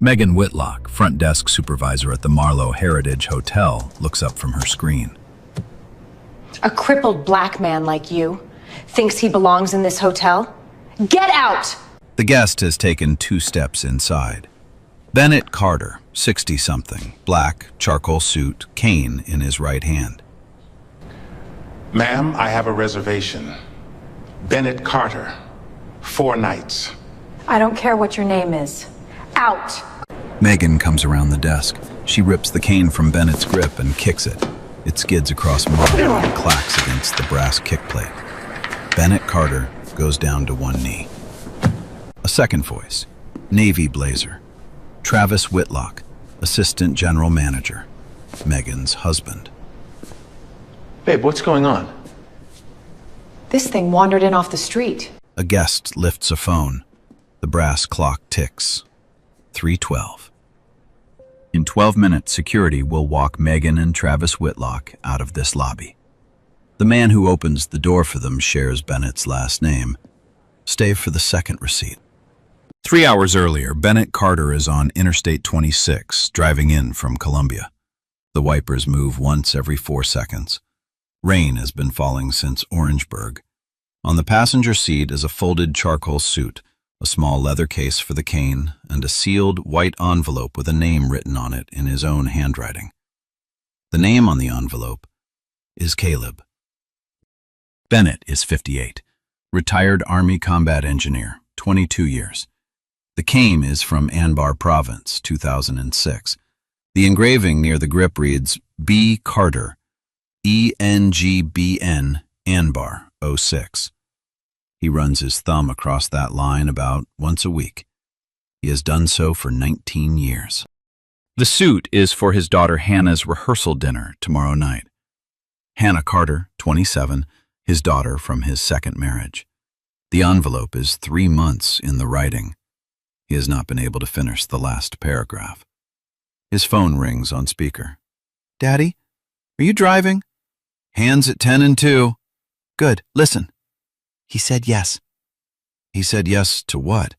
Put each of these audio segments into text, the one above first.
Megan Whitlock, front desk supervisor at the Marlowe Heritage Hotel, looks up from her screen. A crippled black man like you thinks he belongs in this hotel? Get out! The guest has taken 2 steps inside. Bennett Carter, 60-something, black, charcoal suit, cane in his right hand. Ma'am, I have a reservation. Bennett Carter, 4 nights. I don't care what your name is. Out! Megan comes around the desk. She rips the cane from Bennett's grip and kicks it. It skids across marble and clacks against the brass kickplate. Bennett Carter goes down to one knee. A second voice, navy blazer. Travis Whitlock, assistant general manager, Megan's husband. Babe, what's going on? This thing wandered in off the street. A guest lifts a phone. The brass clock ticks. 3:12. In 12 minutes, security will walk Megan and Travis Whitlock out of this lobby. The man who opens the door for them shares Bennett's last name. Stay for the second receipt. 3 hours earlier, Bennett Carter is on Interstate 26, driving in from Columbia. The wipers move once every 4 seconds. Rain has been falling since Orangeburg. On the passenger seat is a folded charcoal suit, a small leather case for the cane, and a sealed white envelope with a name written on it in his own handwriting. The name on the envelope is Caleb. Bennett is 58, retired Army combat engineer, 22 years. The cane is from Anbar Province, 2006. The engraving near the grip reads B. Carter, ENGBN, Anbar, 06. He runs his thumb across that line about once a week. He has done so for 19 years. The suit is for his daughter Hannah's rehearsal dinner tomorrow night. Hannah Carter, 27, his daughter from his second marriage. The envelope is 3 months in the writing. He has not been able to finish the last paragraph. His phone rings on speaker. Daddy, are you driving? Hands at 10 and 2. Good, listen. He said yes. He said yes to what?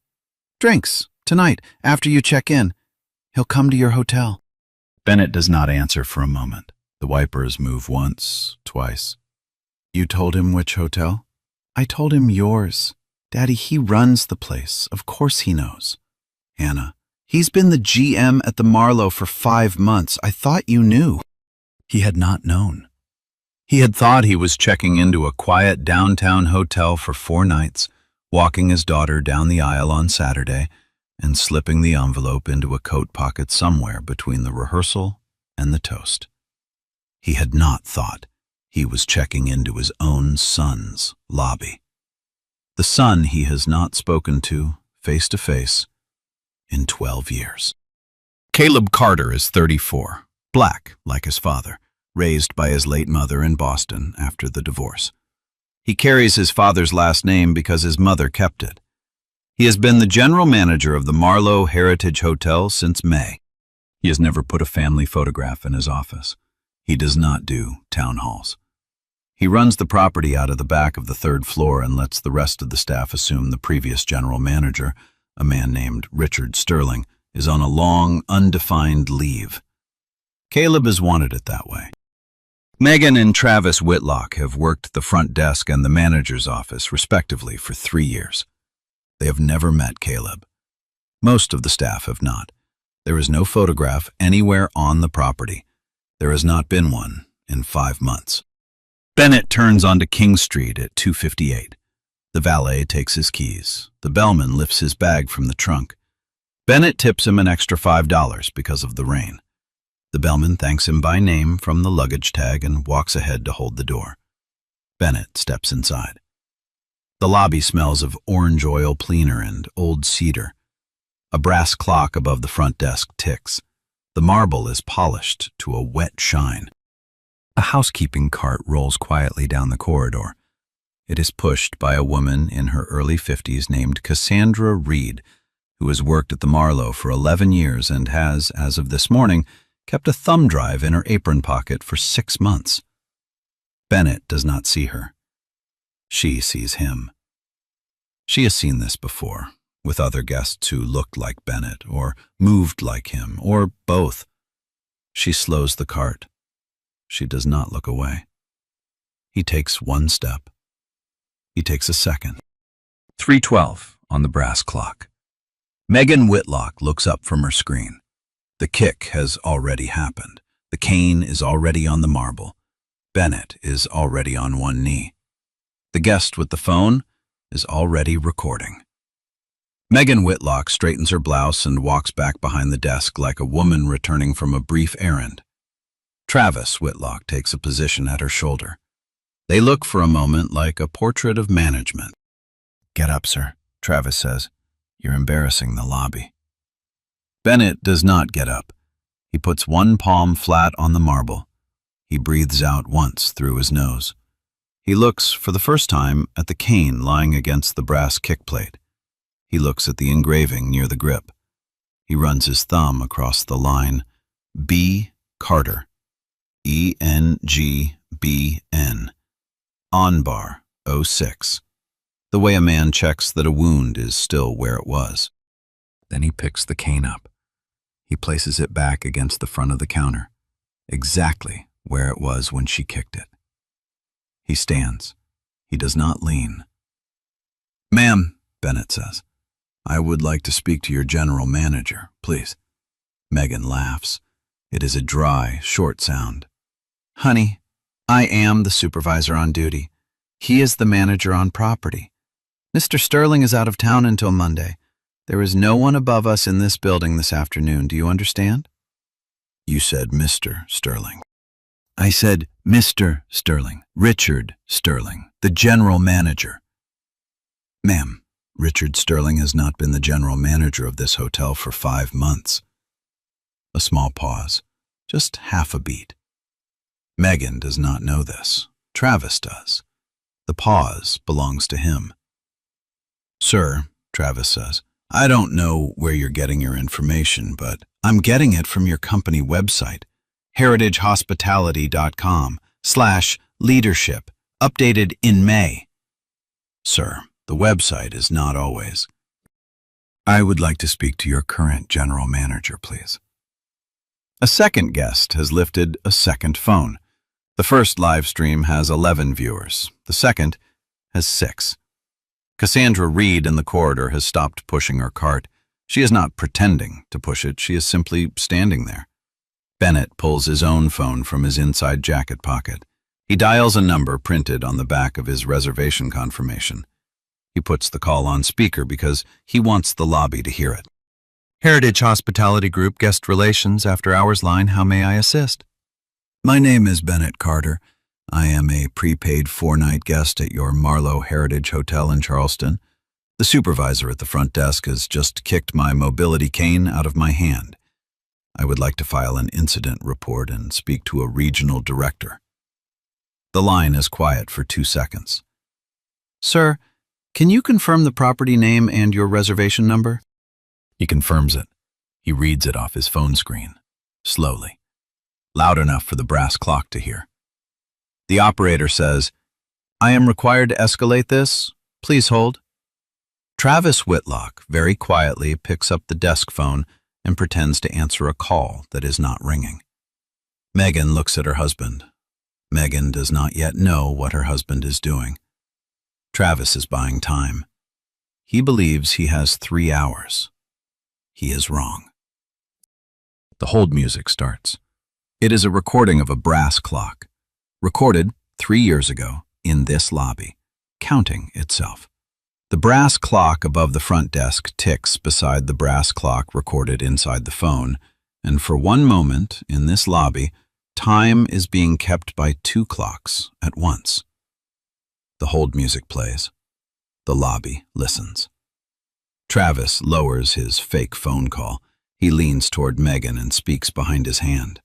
Drinks, tonight, after you check in. He'll come to your hotel. Bennett does not answer for a moment. The wipers move once, twice. You told him which hotel? I told him yours. Daddy, he runs the place. Of course he knows. Hannah, he's been the GM at the Marlowe for 5 months. I thought you knew. He had not known. He had thought he was checking into a quiet downtown hotel for 4 nights, walking his daughter down the aisle on Saturday, and slipping the envelope into a coat pocket somewhere between the rehearsal and the toast. He had not thought he was checking into his own son's lobby. The son he has not spoken to, face to face, in 12 years. Caleb Carter is 34, black like his father, raised by his late mother in Boston after the divorce. He carries his father's last name because his mother kept it. He has been the general manager of the Marlowe Heritage Hotel since May. He has never put a family photograph in his office. He does not do town halls. He runs the property out of the back of the 3rd floor and lets the rest of the staff assume the previous general manager, a man named Richard Sterling, is on a long, undefined leave. Caleb has wanted it that way. Megan and Travis Whitlock have worked the front desk and the manager's office, respectively, for 3 years. They have never met Caleb. Most of the staff have not. There is no photograph anywhere on the property. There has not been one in 5 months. Bennett turns onto King Street at 2:58. The valet takes his keys. The bellman lifts his bag from the trunk. Bennett tips him an extra $5 because of the rain. The bellman thanks him by name from the luggage tag and walks ahead to hold the door. Bennett steps inside. The lobby smells of orange oil cleaner and old cedar. A brass clock above the front desk ticks. The marble is polished to a wet shine. A housekeeping cart rolls quietly down the corridor. It is pushed by a woman in her early 50s named Cassandra Reed, who has worked at the Marlowe for 11 years and has, as of this morning, kept a thumb drive in her apron pocket for 6 months. Bennett does not see her. She sees him. She has seen this before. with other guests who looked like Bennett or moved like him, or both. She slows the cart. She does not look away. He takes one step. He takes a second. 3:12 on the brass clock. Megan Whitlock looks up from her screen. The kick has already happened. The cane is already on the marble. Bennett is already on one knee. The guest with the phone is already recording. Megan Whitlock straightens her blouse and walks back behind the desk like a woman returning from a brief errand. Travis Whitlock takes a position at her shoulder. They look for a moment like a portrait of management. "Get up, sir," Travis says. "You're embarrassing the lobby." Bennett does not get up. He puts one palm flat on the marble. He breathes out once through his nose. He looks, for the first time, at the cane lying against the brass kickplate. He looks at the engraving near the grip. He runs his thumb across the line, B. Carter, ENGBN, on bar 06, the way a man checks that a wound is still where it was. Then he picks the cane up. He places it back against the front of the counter, exactly where it was when she kicked it. He stands. He does not lean. "Ma'am," Bennett says, "I would like to speak to your general manager, please." Megan laughs. It is a dry, short sound. "Honey, I am the supervisor on duty. He is the manager on property. Mr. Sterling is out of town until Monday. There is no one above us in this building this afternoon. Do you understand?" "You said Mr. Sterling." "I said Mr. Sterling, Richard Sterling, the general manager." "Ma'am, Richard Sterling has not been the general manager of this hotel for 5 months." A small pause, just half a beat. Megan does not know this. Travis does. The pause belongs to him. "Sir," Travis says, "I don't know where you're getting your information, but I'm getting it from your company website, heritagehospitality.com/leadership, updated in May." "Sir, the website is not always." "I would like to speak to your current general manager, please." A second guest has lifted a second phone. The first live stream has 11 viewers. The second has 6. Cassandra Reed in the corridor has stopped pushing her cart. She is not pretending to push it. She is simply standing there. Bennett pulls his own phone from his inside jacket pocket. He dials a number printed on the back of his reservation confirmation. He puts the call on speaker because he wants the lobby to hear it. "Heritage Hospitality Group, Guest Relations, After Hours line, how may I assist?" "My name is Bennett Carter. I am a prepaid 4-night guest at your Marlowe Heritage Hotel in Charleston. The supervisor at the front desk has just kicked my mobility cane out of my hand. I would like to file an incident report and speak to a regional director." The line is quiet for 2 seconds. "Sir, can you confirm the property name and your reservation number?" He confirms it. He reads it off his phone screen, slowly, loud enough for the brass clock to hear. The operator says, "I am required to escalate this. Please hold." Travis Whitlock very quietly picks up the desk phone and pretends to answer a call that is not ringing. Megan looks at her husband. Megan does not yet know what her husband is doing. Travis is buying time. He believes he has 3 hours. He is wrong. The hold music starts. It is a recording of a brass clock, recorded 3 years ago in this lobby, counting itself. The brass clock above the front desk ticks beside the brass clock recorded inside the phone, and for one moment in this lobby, time is being kept by 2 clocks at once. The hold music plays. The lobby listens. Travis lowers his fake phone call. He leans toward Megan and speaks behind his hand.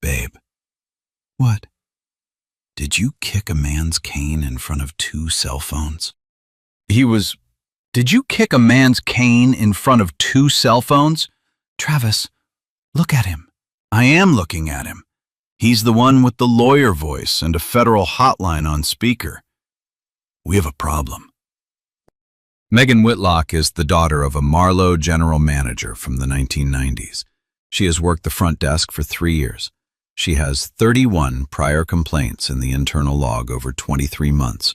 "Babe." "What?" "Did you kick a man's cane in front of 2 cell phones?" Did you kick a man's cane in front of 2 cell phones? "Travis, look at him." "I am looking at him. He's the one with the lawyer voice and a federal hotline on speaker. We have a problem." Megan Whitlock is the daughter of a Marlowe general manager from the 1990s. She has worked the front desk for 3 years. She has 31 prior complaints in the internal log over 23 months,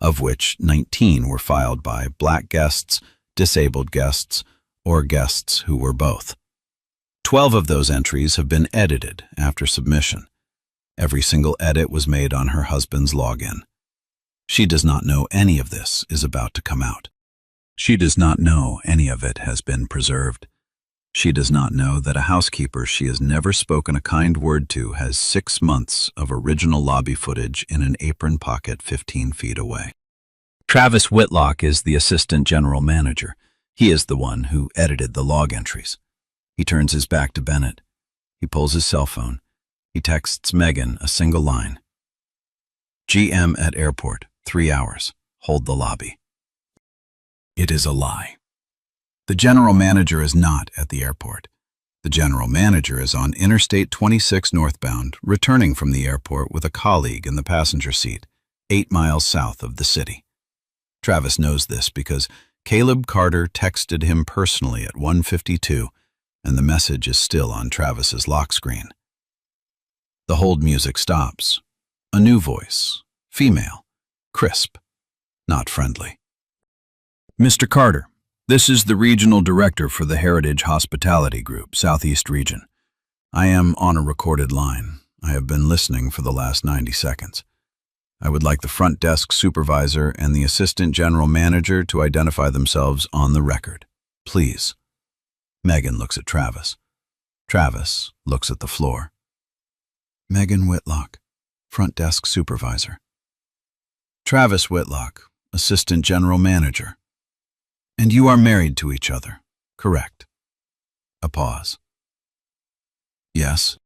of which 19 were filed by black guests, disabled guests, or guests who were both. 12 of those entries have been edited after submission. Every single edit was made on her husband's login. She does not know any of this is about to come out. She does not know any of it has been preserved. She does not know that a housekeeper she has never spoken a kind word to has 6 months of original lobby footage in an apron pocket 15 feet away. Travis Whitlock is the assistant general manager. He is the one who edited the log entries. He turns his back to Bennett. He pulls his cell phone. He texts Megan a single line. GM at airport, 3 hours. Hold the lobby. It is a lie. The general manager is not at the airport. The general manager is on Interstate 26 northbound, returning from the airport with a colleague in the passenger seat, 8 miles south of the city. Travis knows this because Caleb Carter texted him personally at 1:52, and the message is still on Travis's lock screen. The hold music stops. A new voice, female, crisp, not friendly. Mr. Carter, this is the regional director for the Heritage Hospitality Group, Southeast Region. I am on a recorded line. I have been listening for the last 90 seconds. I would like the front desk supervisor and the assistant general manager to identify themselves on the record. Please. Megan looks at Travis. Travis looks at the floor. Megan Whitlock, front desk supervisor. Travis Whitlock, assistant general manager. And you are married to each other, correct? A pause. Yes.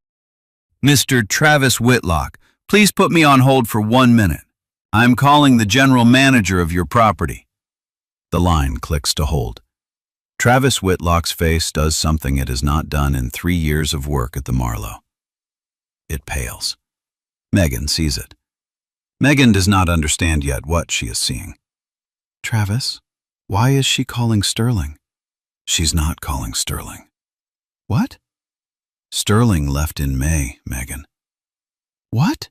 Mr. Travis Whitlock, please put me on hold for 1 minute. I'm calling the general manager of your property. The line clicks to hold. Travis Whitlock's face does something it has not done in 3 years of work at the Marlowe. It pales. Megan sees it. Megan does not understand yet what she is seeing. Travis? Why is she calling Sterling? She's not calling Sterling. What? Sterling left in May, Megan. What?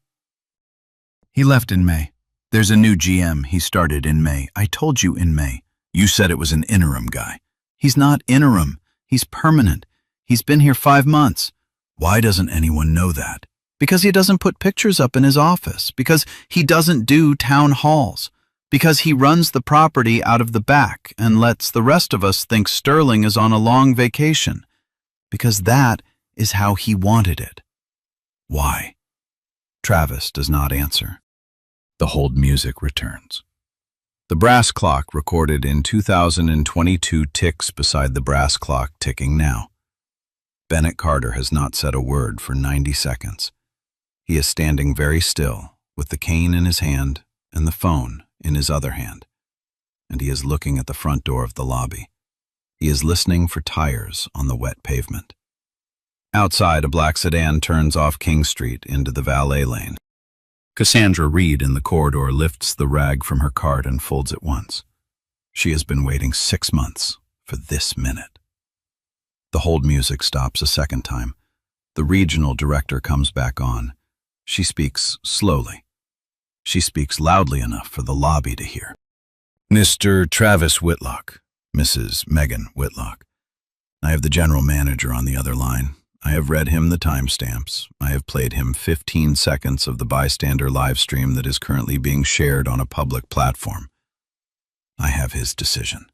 He left in May. There's a new GM. He started in May. I told you in May. You said it was an interim guy. He's not interim. He's permanent. He's been here 5 months. Why doesn't anyone know that? Because he doesn't put pictures up in his office. Because he doesn't do town halls. Because he runs the property out of the back and lets the rest of us think Sterling is on a long vacation. Because that is how he wanted it. Why? Travis does not answer. The hold music returns. The brass clock recorded in 2022 ticks beside the brass clock ticking now. Bennett Carter has not said a word for 90 seconds. He is standing very still, with the cane in his hand and the phone in his other hand, and he is looking at the front door of the lobby. He is listening for tires on the wet pavement. Outside, a black sedan turns off King Street into the valet lane. Cassandra Reed in the corridor lifts the rag from her cart and folds it once. She has been waiting 6 months for this minute. The hold music stops a second time. The regional director comes back on. She speaks slowly. She speaks loudly enough for the lobby to hear. Mr. Travis Whitlock, Mrs. Megan Whitlock. I have the general manager on the other line. I have read him the timestamps. I have played him 15 seconds of the bystander live stream that is currently being shared on a public platform. I have his decision.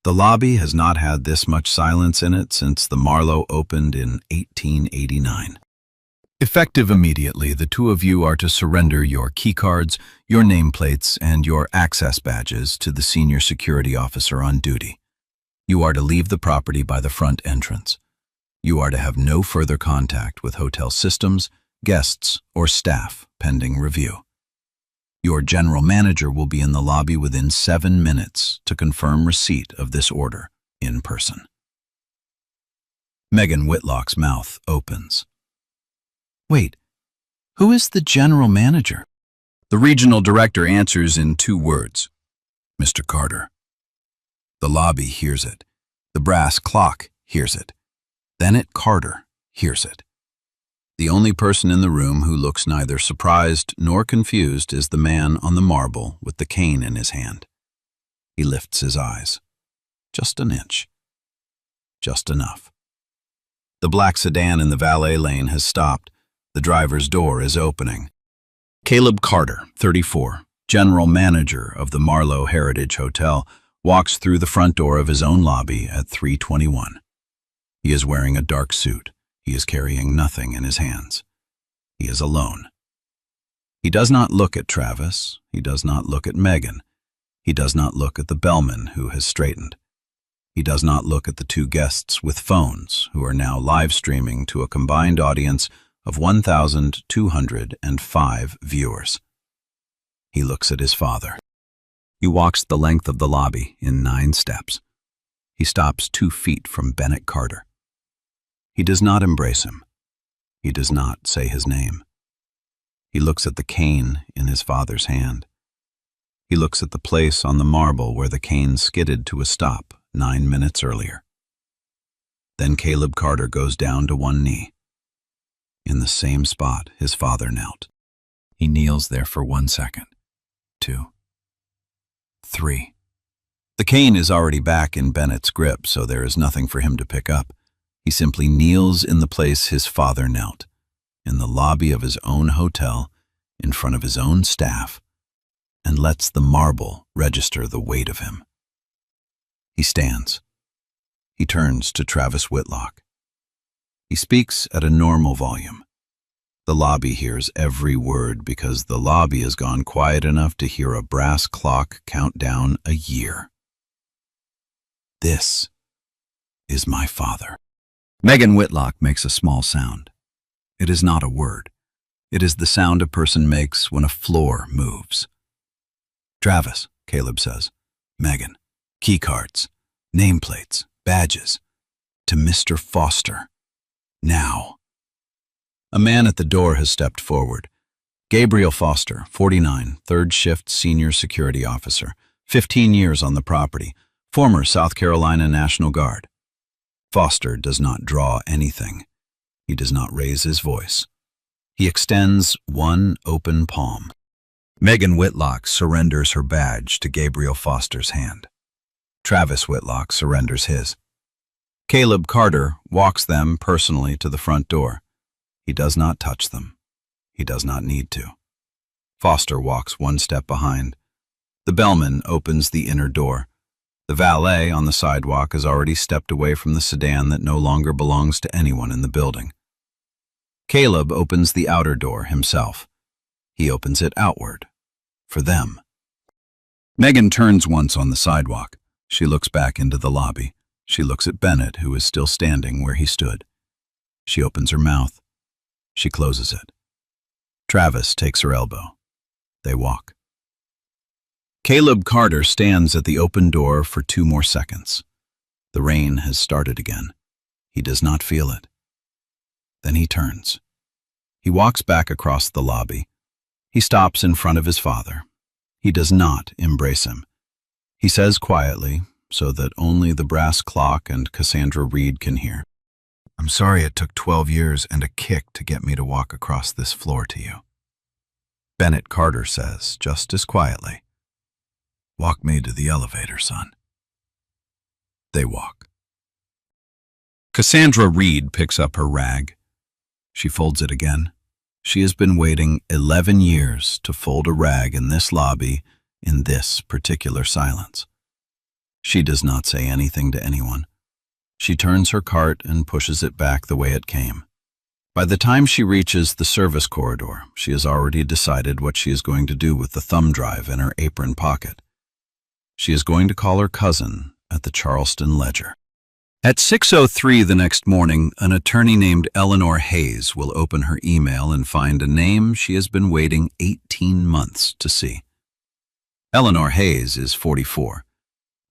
The lobby has not had this much silence in it since the Marlowe opened in 1889. Effective immediately, the two of you are to surrender your keycards, your nameplates, and your access badges to the senior security officer on duty. You are to leave the property by the front entrance. You are to have no further contact with hotel systems, guests, or staff pending review. Your general manager will be in the lobby within 7 minutes to confirm receipt of this order in person. Megan Whitlock's mouth opens. Wait, who is the general manager? The regional director answers in 2 words. Mr. Carter. The lobby hears it. The brass clock hears it. Then Carter hears it. The only person in the room who looks neither surprised nor confused is the man on the marble with the cane in his hand. He lifts his eyes. Just an inch. Just enough. The black sedan in the valet lane has stopped. The driver's door is opening. Caleb Carter, 34, general manager of the Marlowe Heritage Hotel, walks through the front door of his own lobby at 3:21. He is wearing a dark suit. He is carrying nothing in his hands. He is alone. He does not look at Travis. He does not look at Megan. He does not look at the bellman who has straightened. He does not look at the two guests with phones who are now live streaming to a combined audience of 1,205 viewers. He looks at his father. He walks the length of the lobby in 9 steps. He stops 2 feet from Bennett Carter. He does not embrace him. He does not say his name. He looks at the cane in his father's hand. He looks at the place on the marble where the cane skidded to a stop 9 minutes earlier. Then Caleb Carter goes down to one knee. In the same spot his father knelt. He kneels there for 1 second, 2, 3. The cane is already back in Bennett's grip, so there is nothing for him to pick up. He simply kneels in the place his father knelt, in the lobby of his own hotel, in front of his own staff, and lets the marble register the weight of him. He stands. He turns to Travis Whitlock. He speaks at a normal volume. The lobby hears every word because the lobby has gone quiet enough to hear a brass clock count down a year. This is my father. Megan Whitlock makes a small sound. It is not a word. It is the sound a person makes when a floor moves. Travis, Caleb says. Megan, key cards, nameplates, badges. To Mr. Foster. Now. A man at the door has stepped forward. Gabriel Foster, 49, third shift senior security officer, 15 years on the property, former South Carolina National Guard. Foster does not draw anything. He does not raise his voice. He extends one open palm. Megan Whitlock surrenders her badge to Gabriel Foster's hand. Travis Whitlock surrenders his. Caleb Carter walks them personally to the front door. He does not touch them. He does not need to. Foster walks 1 step behind. The bellman opens the inner door. The valet on the sidewalk has already stepped away from the sedan that no longer belongs to anyone in the building. Caleb opens the outer door himself. He opens it outward, for them. Megan turns once on the sidewalk. She looks back into the lobby. She looks at Bennett, who is still standing where he stood. She opens her mouth. She closes it. Travis takes her elbow. They walk. Caleb Carter stands at the open door for 2 more seconds. The rain has started again. He does not feel it. Then he turns. He walks back across the lobby. He stops in front of his father. He does not embrace him. He says quietly, so that only the brass clock and Cassandra Reed can hear, "I'm sorry it took 12 years and a kick to get me to walk across this floor to you." Bennett Carter says, just as quietly, "Walk me to the elevator, son." They walk. Cassandra Reed picks up her rag. She folds it again. She has been waiting 11 years to fold a rag in this lobby in this particular silence. She does not say anything to anyone. She turns her cart and pushes it back the way it came. By the time she reaches the service corridor, she has already decided what she is going to do with the thumb drive in her apron pocket. She is going to call her cousin at the Charleston Ledger. At 6:03 the next morning, an attorney named Eleanor Hayes will open her email and find a name she has been waiting 18 months to see. Eleanor Hayes is 44,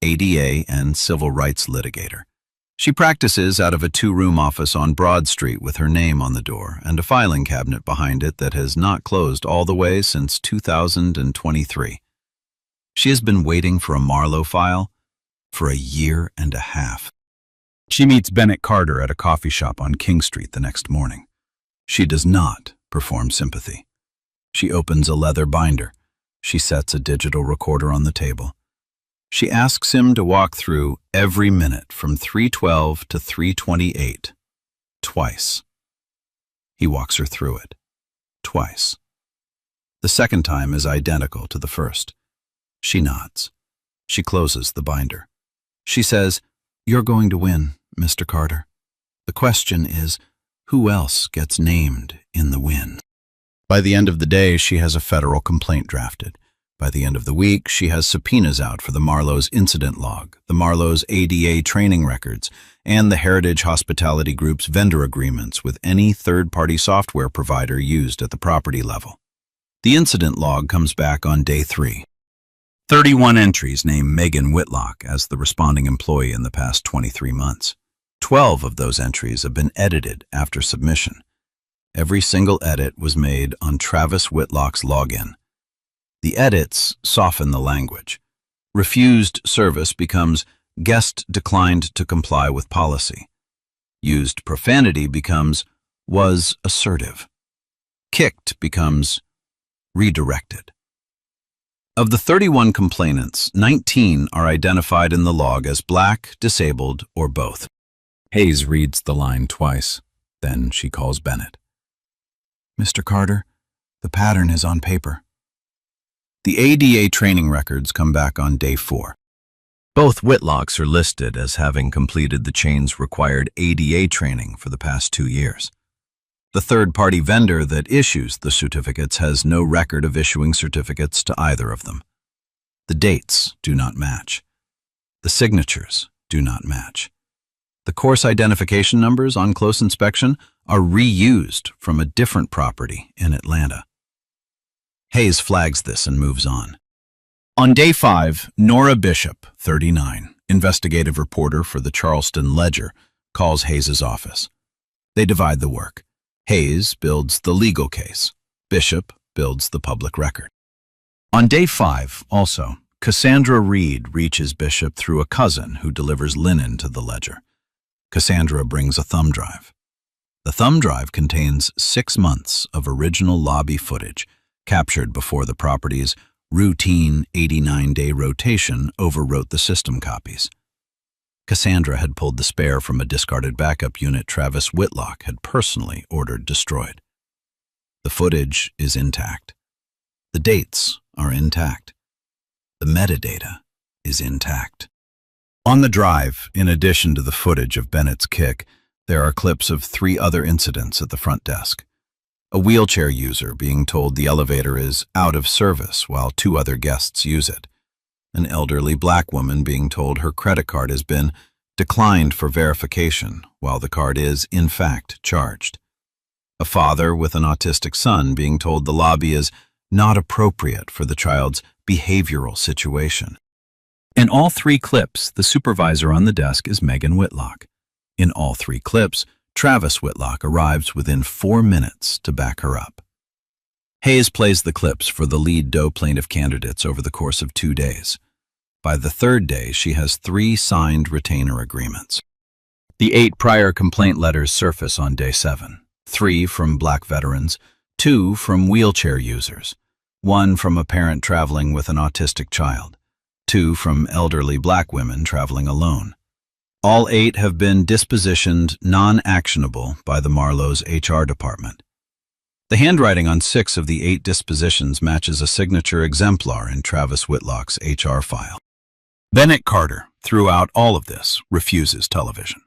ADA and civil rights litigator. She practices out of a 2-room office on Broad Street with her name on the door and a filing cabinet behind it that has not closed all the way since 2023. She has been waiting for a Marlowe file for a year and a half. She meets Bennett Carter at a coffee shop on King Street the next morning. She does not perform sympathy. She opens a leather binder. She sets a digital recorder on the table. She asks him to walk through every minute from 3:12 to 3:28, twice. He walks her through it, twice. The second time is identical to the first. She nods. She closes the binder. She says, "You're going to win, Mr. Carter. The question is, who else gets named in the win?" By the end of the day, she has a federal complaint drafted. By the end of the week, she has subpoenas out for the Marlowe's incident log, the Marlowe's ADA training records, and the Heritage Hospitality Group's vendor agreements with any third-party software provider used at the property level. The incident log comes back on day 3. 31 entries name Megan Whitlock as the responding employee in the past 23 months. 12 of those entries have been edited after submission. Every single edit was made on Travis Whitlock's login. The edits soften the language. Refused service becomes guest declined to comply with policy. Used profanity becomes was assertive. Kicked becomes redirected. Of the 31 complainants, 19 are identified in the log as black, disabled, or both. Hayes reads the line twice. Then she calls Bennett. "Mr. Carter, the pattern is on paper." The ADA training records come back on day 4. Both Whitlocks are listed as having completed the chain's required ADA training for the past 2 years. The third-party vendor that issues the certificates has no record of issuing certificates to either of them. The dates do not match. The signatures do not match. The course identification numbers on close inspection are reused from a different property in Atlanta. Hayes flags this and moves on. On day 5, Nora Bishop, 39, investigative reporter for the Charleston Ledger, calls Hayes's office. They divide the work. Hayes builds the legal case. Bishop builds the public record. On day 5, also, Cassandra Reed reaches Bishop through a cousin who delivers linen to the Ledger. Cassandra brings a thumb drive. The thumb drive contains 6 months of original lobby footage captured before the property's routine 89-day rotation overwrote the system copies. Cassandra had pulled the spare from a discarded backup unit Travis Whitlock had personally ordered destroyed. The footage is intact. The dates are intact. The metadata is intact. On the drive, in addition to the footage of Bennett's kick, there are clips of 3 other incidents at the front desk. A wheelchair user being told the elevator is out of service while 2 other guests use it. An elderly black woman being told her credit card has been declined for verification while the card is, in fact, charged. A father with an autistic son being told the lobby is not appropriate for the child's behavioral situation. In all 3 clips, the supervisor on the desk is Megan Whitlock. In all 3 clips, Travis Whitlock arrives within 4 minutes to back her up. Hayes plays the clips for the lead Doe plaintiff candidates over the course of 2 days. By the 3rd day, she has 3 signed retainer agreements. The 8 prior complaint letters surface on day 7, 3 from black veterans, 2 from wheelchair users, 1 from a parent traveling with an autistic child, 2 from elderly black women traveling alone. All 8 have been dispositioned non-actionable by the Marlowe's HR department. The handwriting on 6 of the 8 dispositions matches a signature exemplar in Travis Whitlock's HR file. Bennett Carter, throughout all of this, refuses television.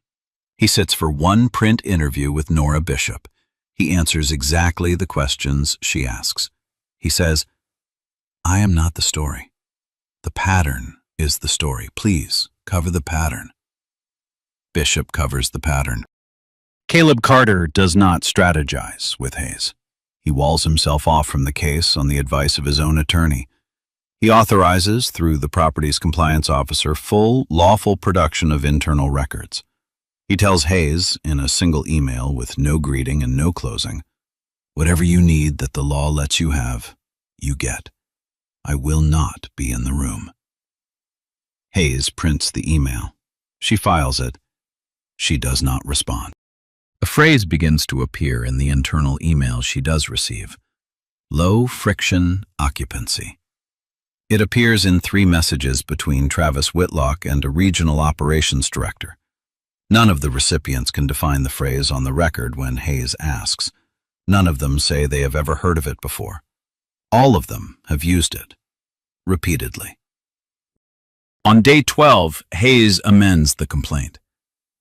He sits for 1 print interview with Nora Bishop. He answers exactly the questions she asks. He says, "I am not the story. The pattern is the story. Please cover the pattern." Bishop covers the pattern. Caleb Carter does not strategize with Hayes. He walls himself off from the case on the advice of his own attorney. He authorizes, through the property's compliance officer, full, lawful production of internal records. He tells Hayes, in a single email with no greeting and no closing, "Whatever you need that the law lets you have, you get. I will not be in the room. Hayes prints the email. She files it. She does not respond. A phrase begins to appear in the internal email she does receive. Low friction occupancy. It appears in 3 messages between Travis Whitlock and a regional operations director. None of the recipients can define the phrase on the record when Hayes asks. None of them say they have ever heard of it before. All of them have used it, repeatedly. On day 12, Hayes amends the complaint.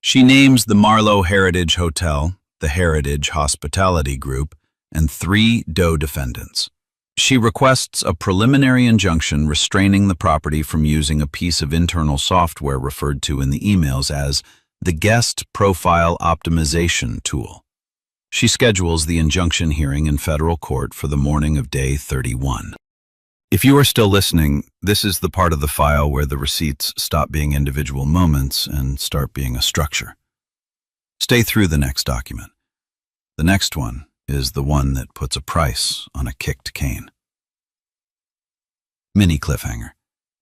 She names the Marlowe Heritage Hotel, the Heritage Hospitality Group, and 3 Doe defendants. She requests a preliminary injunction restraining the property from using a piece of internal software referred to in the emails as the Guest Profile Optimization Tool. She schedules the injunction hearing in federal court for the morning of day 31. If you are still listening, this is the part of the file where the receipts stop being individual moments and start being a structure. Stay through the next document. The next one is the one that puts a price on a kicked cane. Mini cliffhanger.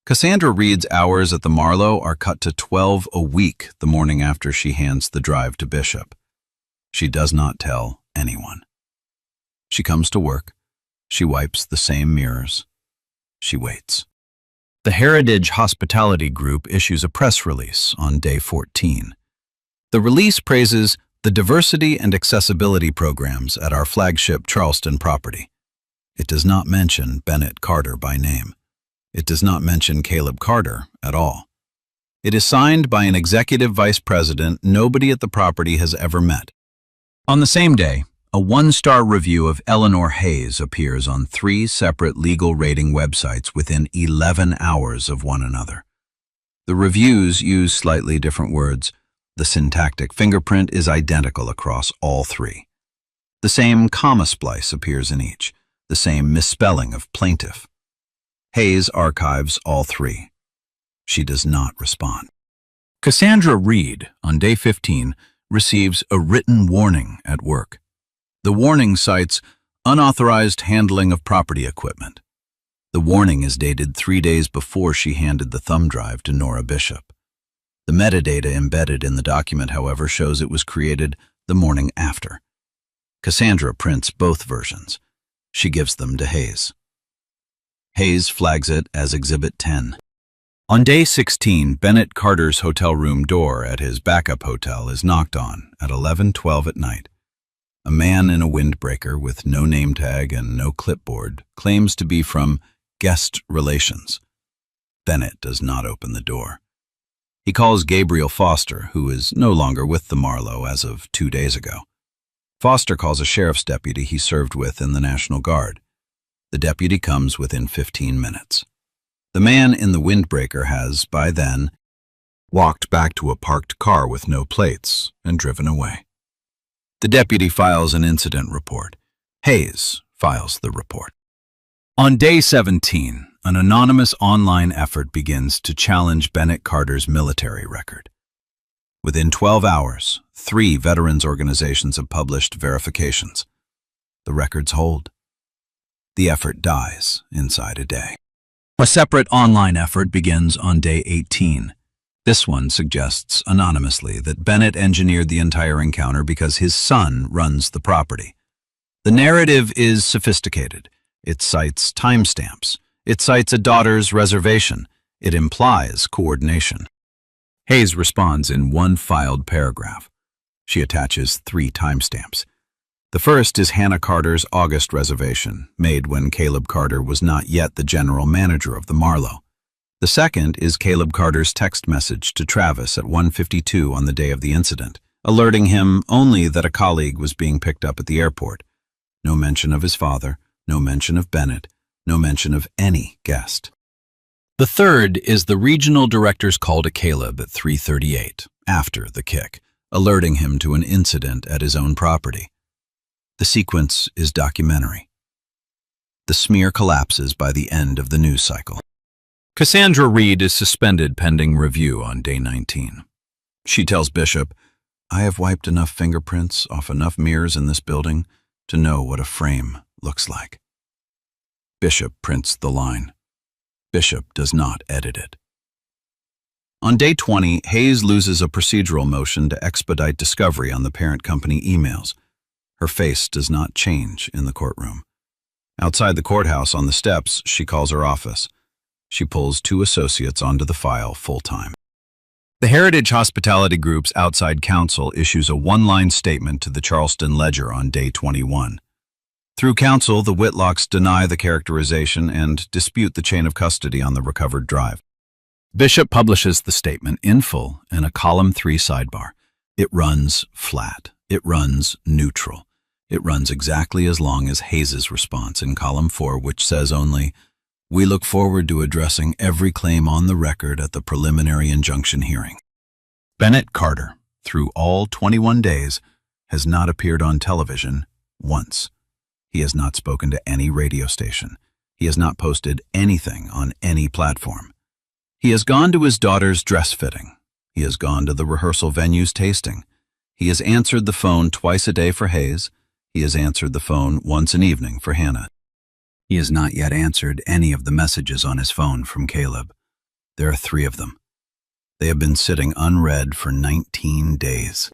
Cassandra Reed's hours at the Marlowe are cut to 12 a week the morning after she hands the drive to Bishop. She does not tell anyone. She comes to work. She wipes the same mirrors. She waits. The Heritage Hospitality Group issues a press release on day 14. The release praises the diversity and accessibility programs at our flagship Charleston property. It does not mention Bennett Carter by name. It does not mention Caleb Carter at all. It is signed by an executive vice president nobody at the property has ever met. On the same day, a 1-star review of Eleanor Hayes appears on 3 separate legal rating websites within 11 hours of one another. The reviews use slightly different words. The syntactic fingerprint is identical across all 3. The same comma splice appears in each, the same misspelling of plaintiff. Hayes archives all 3. She does not respond. Cassandra Reed, on day 15, receives a written warning at work. The warning cites unauthorized handling of property equipment. The warning is dated 3 days before she handed the thumb drive to Nora Bishop. The metadata embedded in the document, however, shows it was created the morning after. Cassandra prints both versions. She gives them to Hayes. Hayes flags it as Exhibit 10. On day 16, Bennett Carter's hotel room door at his backup hotel is knocked on at 11:12 at night. A man in a windbreaker with no name tag and no clipboard claims to be from Guest Relations. Bennett does not open the door. He calls Gabriel Foster, who is no longer with the Marlowe as of 2 days ago. Foster calls a sheriff's deputy he served with in the National Guard. The deputy comes within 15 minutes. The man in the windbreaker has, by then, walked back to a parked car with no plates and driven away. The deputy files an incident report. Hayes files the report. On day 17, an anonymous online effort begins to challenge Bennett Carter's military record. Within 12 hours, 3 veterans organizations have published verifications. The records hold. The effort dies inside a day. A separate online effort begins on day 18. This one suggests anonymously that Bennett engineered the entire encounter because his son runs the property. The narrative is sophisticated. It cites timestamps. It cites a daughter's reservation. It implies coordination. Hayes responds in one filed paragraph. She attaches 3 timestamps. The first is Hannah Carter's August reservation, made when Caleb Carter was not yet the general manager of the Marlowe. The second is Caleb Carter's text message to Travis at 1:52 on the day of the incident, alerting him only that a colleague was being picked up at the airport. No mention of his father, no mention of Bennett, no mention of any guest. The third is the regional director's call to Caleb at 3:38, after the kick, alerting him to an incident at his own property. The sequence is documentary. The smear collapses by the end of the news cycle. Cassandra Reed is suspended pending review on day 19. She tells Bishop, "I have wiped enough fingerprints off enough mirrors in this building to know what a frame looks like." Bishop prints the line, Bishop does not edit it. On day 20, Hayes loses a procedural motion to expedite discovery on the parent company emails. Her face does not change in the courtroom. Outside the courthouse on the steps, she calls her office. She pulls 2 associates onto the file full-time. The Heritage Hospitality Group's outside counsel issues a one-line statement to the Charleston Ledger on day 21. Through counsel, the Whitlocks deny the characterization and dispute the chain of custody on the recovered drive. Bishop publishes the statement in full in a column 3 sidebar. It runs flat. It runs neutral. It runs exactly as long as Hayes's response in column 4, which says only, "We look forward to addressing every claim on the record at the preliminary injunction hearing." Bennett Carter, through all 21 days, has not appeared on television once. He has not spoken to any radio station. He has not posted anything on any platform. He has gone to his daughter's dress fitting. He has gone to the rehearsal venue's tasting. He has answered the phone twice a day for Hayes. He has answered the phone once an evening for Hannah. He has not yet answered any of the messages on his phone from Caleb. There are 3 of them. They have been sitting unread for 19 days.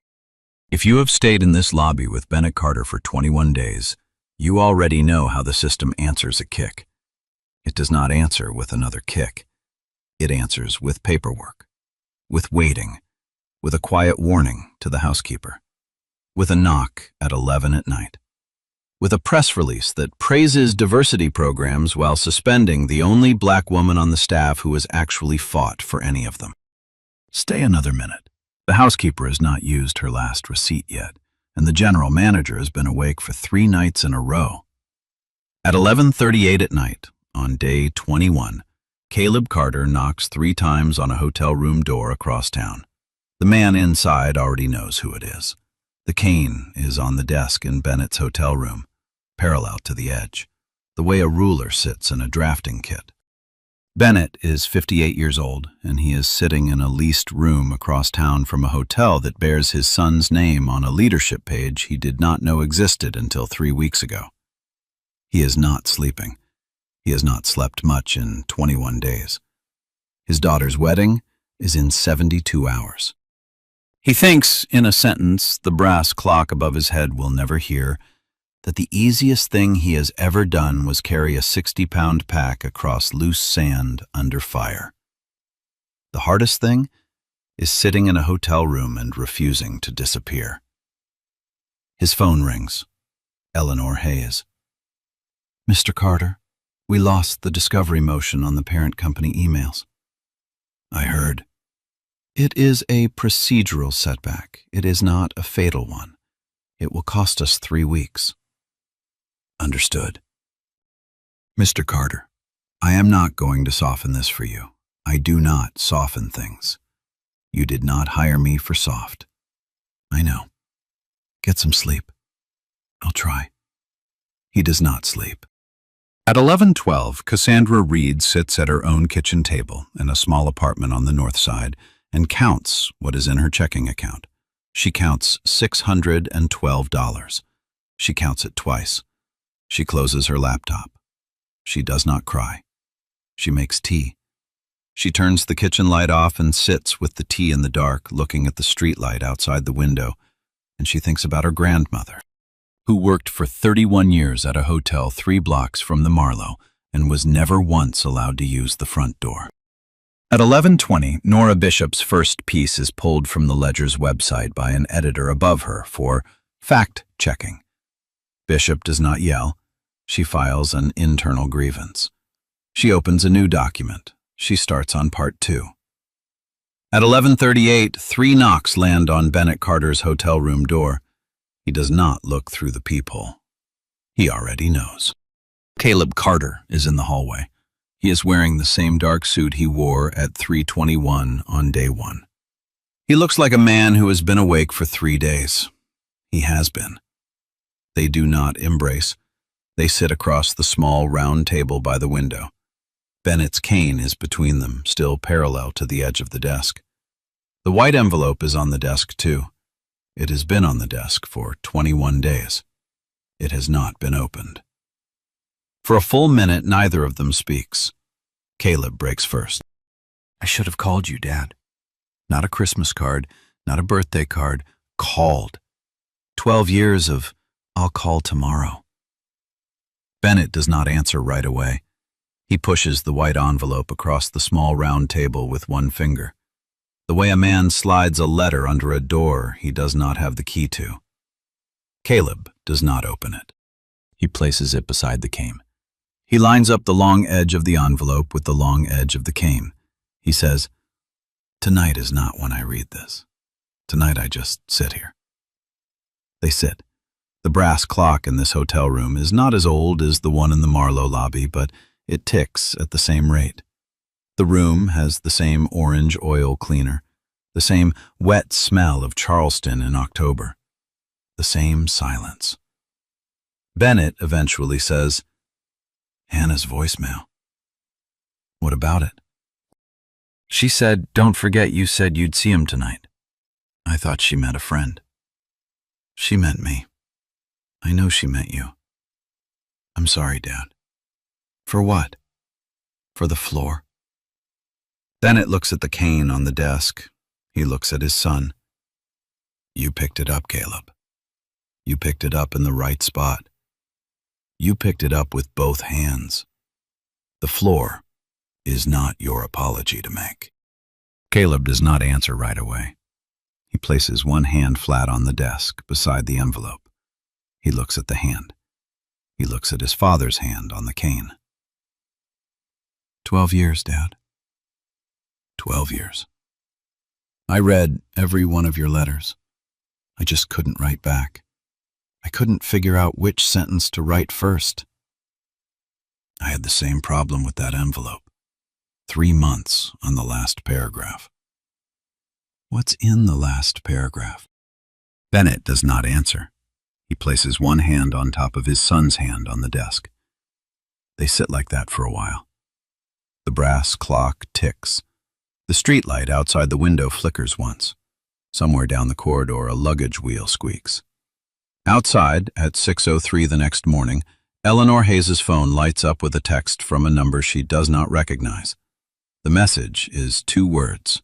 If you have stayed in this lobby with Bennett Carter for 21 days, you already know how the system answers a kick. It does not answer with another kick. It answers with paperwork, with waiting, with a quiet warning to the housekeeper, with a knock at 11 at night, with a press release that praises diversity programs while suspending the only black woman on the staff who has actually fought for any of them. Stay another minute. The housekeeper has not used her last receipt yet, and the general manager has been awake for 3 nights in a row. At 11:38 at night, on day 21, Caleb Carter knocks 3 times on a hotel room door across town. The man inside already knows who it is. The cane is on the desk in Bennett's hotel room, parallel to the edge, the way a ruler sits in a drafting kit. Bennett is 58 years old, and he is sitting in a leased room across town from a hotel that bears his son's name on a leadership page he did not know existed until 3 weeks ago. He is not sleeping. He has not slept much in 21 days. His daughter's wedding is in 72 hours. He thinks, in a sentence the brass clock above his head will never hear, that the easiest thing he has ever done was carry a 60-pound pack across loose sand under fire. The hardest thing is sitting in a hotel room and refusing to disappear. His phone rings. Eleanor Hayes. "Mr. Carter, we lost the discovery motion on the parent company emails." "I heard." "It is a procedural setback. It is not a fatal one. It will cost us 3 weeks." "Understood." "Mr. Carter, I am not going to soften this for you. I do not soften things. You did not hire me for soft. I know. Get some sleep." "I'll try." He does not sleep. At 11:12, Cassandra Reed sits at her own kitchen table in a small apartment on the north side and counts what is in her checking account. She counts $612. She counts it twice. She closes her laptop. She does not cry. She makes tea. She turns the kitchen light off and sits with the tea in the dark, looking at the streetlight outside the window, and she thinks about her grandmother, who worked for 31 years at a hotel 3 blocks from the Marlowe and was never once allowed to use the front door. At 11:20, Nora Bishop's first piece is pulled from the Ledger's website by an editor above her for fact-checking. Bishop does not yell. She files an internal grievance. She opens a new document. She starts on part 2. At 11:38, 3 knocks land on Bennett Carter's hotel room door. He does not look through the peephole. He already knows. Caleb Carter is in the hallway. He is wearing the same dark suit he wore at 3:21 on day 1. He looks like a man who has been awake for 3 days. He has been. They do not embrace. They sit across the small round table by the window. Bennett's cane is between them, still parallel to the edge of the desk. The white envelope is on the desk too. It has been on the desk for 21 days. It has not been opened. For a full minute, neither of them speaks. Caleb breaks first. I should have called you, Dad. Not a Christmas card, not a birthday card, called. 12 years of, I'll call tomorrow. Bennett does not answer right away. He pushes the white envelope across the small round table with one finger. The way a man slides a letter under a door he does not have the key to. Caleb does not open it. He places it beside the cane. He lines up the long edge of the envelope with the long edge of the cane. He says, "Tonight is not when I read this. Tonight I just sit here." They sit. The brass clock in this hotel room is not as old as the one in the Marlowe lobby, but it ticks at the same rate. The room has the same orange oil cleaner, the same wet smell of Charleston in October, the same silence. Bennett eventually says, "Hannah's voicemail. What about it?" "She said, don't forget you said you'd see him tonight." "I thought she meant a friend." "She meant me. I know she meant you. I'm sorry, Dad." "For what?" "For the floor." Bennett looks at the cane on the desk. He looks at his son. "You picked it up, Caleb. You picked it up in the right spot. You picked it up with both hands. The floor is not your apology to make." Caleb does not answer right away. He places one hand flat on the desk beside the envelope. He looks at the hand. He looks at his father's hand on the cane. 12 years, Dad. 12 years. I read every one of your letters. I just couldn't write back. I couldn't figure out which sentence to write first. I had the same problem with that envelope. 3 months on the last paragraph. What's in the last paragraph? Bennett does not answer. He places one hand on top of his son's hand on the desk. They sit like that for a while. The brass clock ticks. The streetlight outside the window flickers once. Somewhere down the corridor, a luggage wheel squeaks. Outside, at 6:03 the next morning, Eleanor Hayes' phone lights up with a text from a number she does not recognize. The message is 2 words.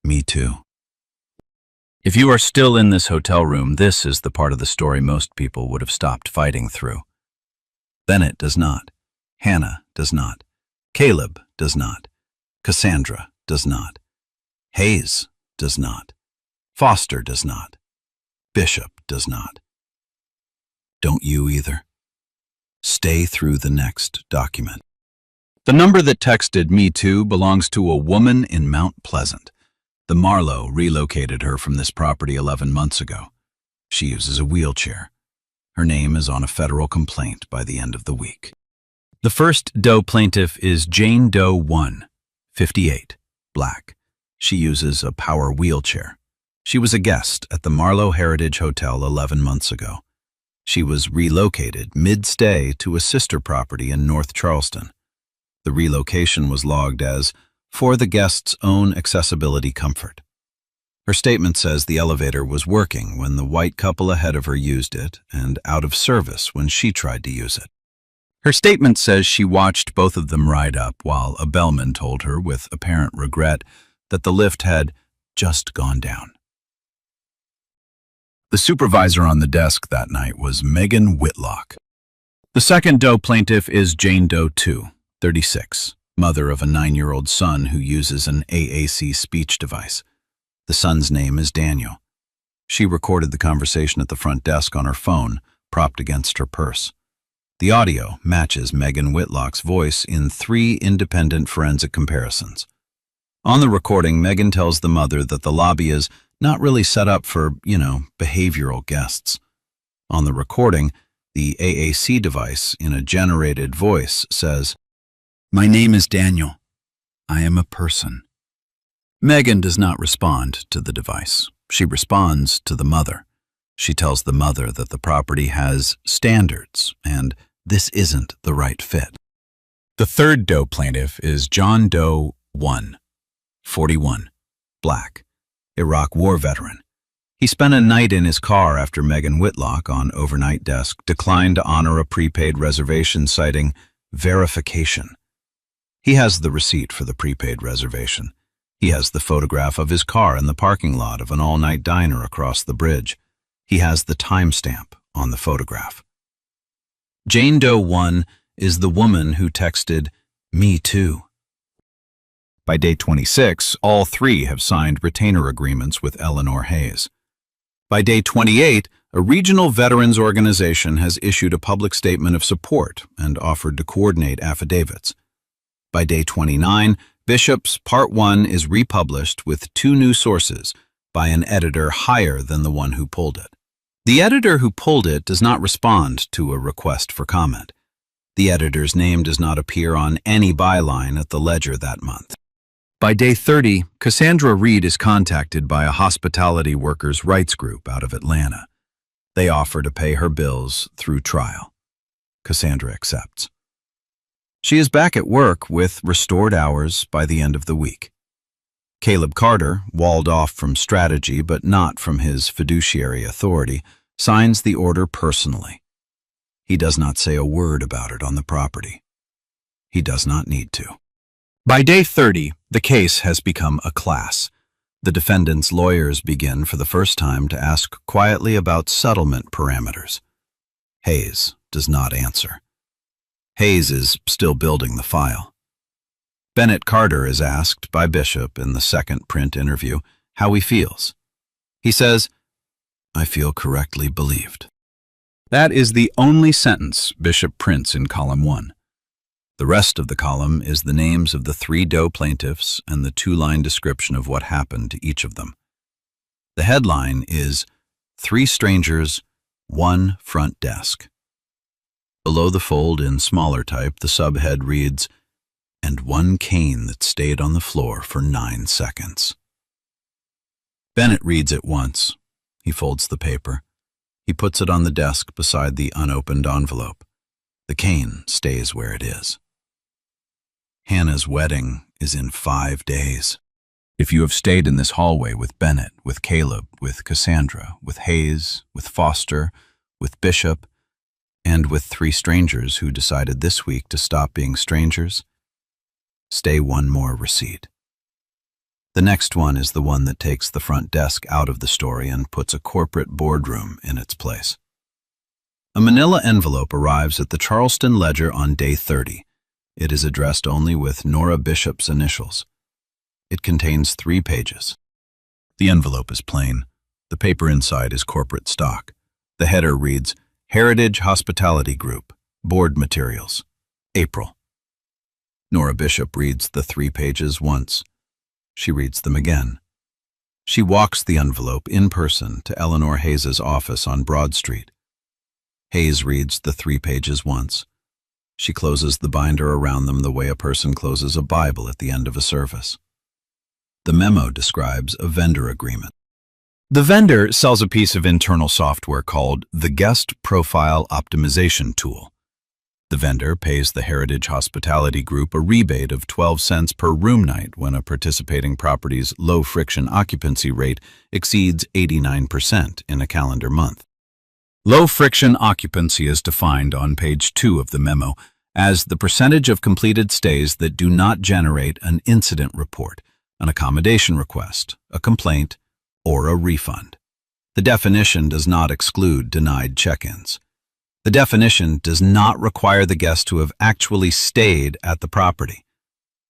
Me too. If you are still in this hotel room, this is the part of the story most people would have stopped fighting through. Bennett does not. Hannah does not. Caleb does not. Cassandra does not. Hayes does not. Foster does not. Bishop does not. Don't you either. Stay through the next document. The number that texted "Me Too" belongs to a woman in Mount Pleasant. The Marlowe relocated her from this property 11 months ago. She uses a wheelchair. Her name is on a federal complaint by the end of the week. The first Doe plaintiff is Jane Doe 1, 58, black. She uses a power wheelchair. She was a guest at the Marlowe Heritage Hotel 11 months ago. She was relocated mid-stay to a sister property in North Charleston. The relocation was logged as for the guest's own accessibility comfort. Her statement says the elevator was working when the white couple ahead of her used it and out of service when she tried to use it. Her statement says she watched both of them ride up while a bellman told her with apparent regret that the lift had just gone down. The supervisor on the desk that night was Megan Whitlock. The second Doe plaintiff is Jane Doe 2, 36, mother of a 9-year-old son who uses an AAC speech device. The son's name is Daniel. She recorded the conversation at the front desk on her phone, propped against her purse. The audio matches Megan Whitlock's voice in 3 independent forensic comparisons. On the recording, Megan tells the mother that the lobby is not really set up for, behavioral guests. On the recording, the AAC device, in a generated voice, says, "My name is Daniel. I am a person." Megan does not respond to the device. She responds to the mother. She tells the mother that the property has standards and this isn't the right fit. The third Doe plaintiff is John Doe 1, 41, black, Iraq War veteran. He spent a night in his car after Megan Whitlock, on overnight desk, declined to honor a prepaid reservation citing verification. He has the receipt for the prepaid reservation. He has the photograph of his car in the parking lot of an all-night diner across the bridge. He has the timestamp on the photograph. Jane Doe 1 is the woman who texted, "Me too." By day 26, all three have signed retainer agreements with Eleanor Hayes. By day 28, a regional veterans organization has issued a public statement of support and offered to coordinate affidavits. By day 29, Bishop's Part 1 is republished with 2 new sources by an editor higher than the one who pulled it. The editor who pulled it does not respond to a request for comment. The editor's name does not appear on any byline at the Ledger that month. By day 30, Cassandra Reed is contacted by a hospitality workers' rights group out of Atlanta. They offer to pay her bills through trial. Cassandra accepts. She is back at work with restored hours by the end of the week. Caleb Carter, walled off from strategy but not from his fiduciary authority, signs the order personally. He does not say a word about it on the property. He does not need to. By day 30, the case has become a class. The defendant's lawyers begin for the first time to ask quietly about settlement parameters. Hayes does not answer. Hayes is still building the file. Bennett Carter is asked by Bishop in the second print interview how he feels. He says, "I feel correctly believed." That is the only sentence Bishop prints in column 1. The rest of the column is the names of the 3 Doe plaintiffs and the 2-line description of what happened to each of them. The headline is 3 strangers, 1 front desk. Below the fold in smaller type, the subhead reads, "And 1 cane that stayed on the floor for 9 seconds. Bennett reads it once. He folds the paper. He puts it on the desk beside the unopened envelope. The cane stays where it is. Hannah's wedding is in 5 days. If you have stayed in this hallway with Bennett, with Caleb, with Cassandra, with Hayes, with Foster, with Bishop, and with 3 strangers who decided this week to stop being strangers, stay 1 more receipt. The next one is the one that takes the front desk out of the story and puts a corporate boardroom in its place. A manila envelope arrives at the Charleston Ledger on day 30. It is addressed only with Nora Bishop's initials. It contains 3 pages. The envelope is plain. The paper inside is corporate stock. The header reads, "Heritage Hospitality Group, Board Materials, April." Nora Bishop reads the 3 pages once. She reads them again. She walks the envelope in person to Eleanor Hayes's office on Broad Street. Hayes reads the 3 pages once. She closes the binder around them the way a person closes a Bible at the end of a service. The memo describes a vendor agreement. The vendor sells a piece of internal software called the Guest Profile Optimization Tool. The vendor pays the Heritage Hospitality Group a rebate of 12 cents per room night when a participating property's low-friction occupancy rate exceeds 89% in a calendar month. Low-friction occupancy is defined on page 2 of the memo as the percentage of completed stays that do not generate an incident report, an accommodation request, a complaint, or a refund. The definition does not exclude denied check-ins. The definition does not require the guest to have actually stayed at the property.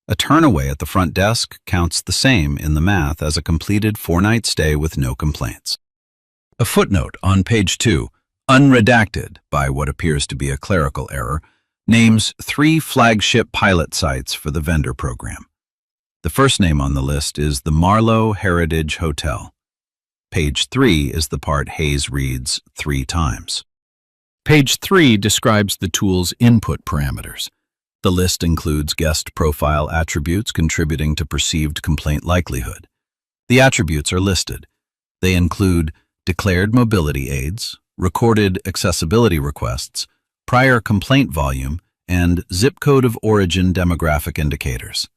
A turnaway at the front desk counts the same in the math as a completed 4-night stay with no complaints. A footnote on page 2, unredacted by what appears to be a clerical error, names 3 flagship pilot sites for the vendor program. The first name on the list is the Marlowe Heritage Hotel. Page 3 is the part Hayes reads 3 times. Page 3 describes the tool's input parameters. The list includes guest profile attributes contributing to perceived complaint likelihood. The attributes are listed. They include declared mobility aids, recorded accessibility requests, prior complaint volume, and zip code of origin demographic indicators.